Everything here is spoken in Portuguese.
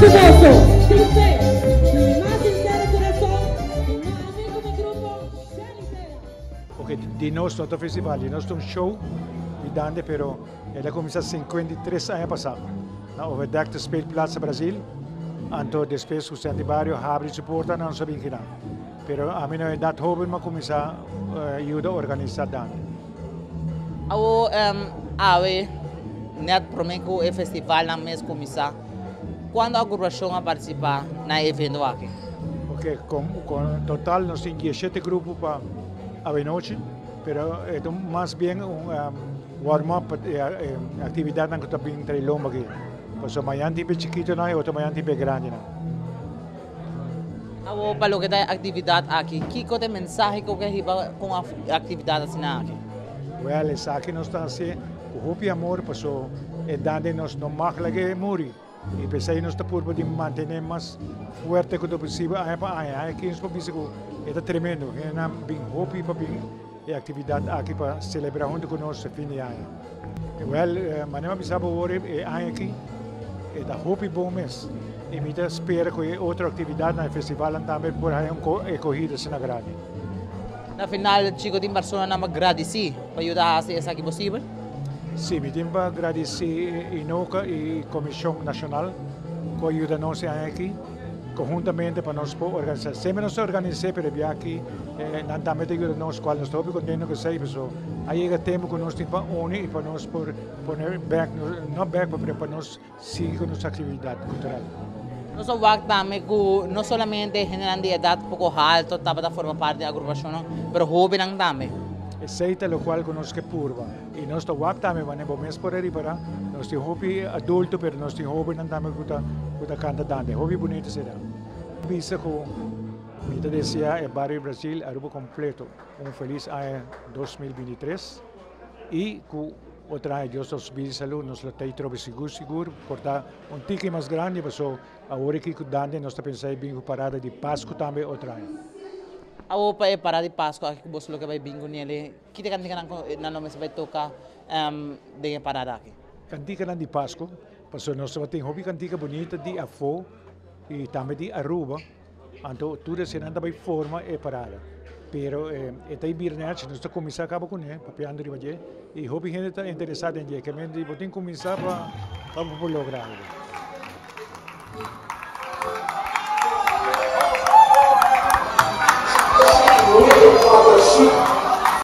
fabuloso. Usted, mi más sincero corazón, mi más amigo del grupo, Shelly. Ok, di nostro festival, di nostro show, di Dande, però è cominciato 53 anni passati. Na overdekte speelplaats Brazil, anto después que Santi Barrio abre suporta não sabe que não. Pero a mim não dat hoben ma começar ajuda a organizar Dande. Ao ave net promeco o festival na mês começar. Quando a agrupação a participar na evento aqui? Ok, com total nós temos 17 grupos para a noite, pero é mais bem warm-up atividade que está bem trilhão aqui. Pues mayan tipo chiquito na otro mayan tipo grande na. Abo palo que tá atividade aqui, que cote mensagem que riba com a atividade assim aqui. Well, essa aqui nós está assim, o hopi amor passou é dando nós não maglage muri. E pensei nós está por de manter mais forte que possível. Aqui nós podemos é tremendo, é na bem hopi para bem e atividade aqui para celebrar junto com nós fim de ano. Well, manema bisabo ore é aqui. É da hopi bom mês. E me espera que outra atividade no festival também por aí corrida na grade. Na final, Chico de Barcelona na agradecer para ajudar a fazer isso aqui possível? Sim, me tenho para agradecer a INOCA e a Comissão Nacional que ajuda nós aqui, conjuntamente para nós organizar. Sempre nós organizamos, mas aqui não também ajuda nós, qual nós estamos contentes que seja, pessoal. Aí é tempo que nós temos para unir e para nós pôr back, não back, para nós seguir com nossa atividade cultural. Nós também não somente generando idade pouco alto, para formar parte da agrupação, mas jovem também. Aceita o qual conosco é purva. E nós estamos também, mas não mês por aí para nós temos hobby adulto, mas nós temos hobby também que canta dante. Hobby bonito será. Visa com Mita deseja é Barrio Brasil, Aruba completo. Feliz ano 2023 e com outra ano Deus nos bide saúde, nos lo tem trobe seguro, portar tique mais grande, mas agora que dande nós está pensando bem parada de Páscoa também outra ano. A opa é parada de Páscoa, aqui que você vai bingo nele. Que te cantica na nome se vai tocar de parada aqui? Cantica de Páscoa, porque nós temos hobby cantica bonita de Afo e também de Aruba. Então, tudo isso não vai forma e parada. Pero esta ibirnet nós estamos começar acaba com ele, papiando de baje. E hobby gente está interessado em que men de botin começar para lograr. Chico.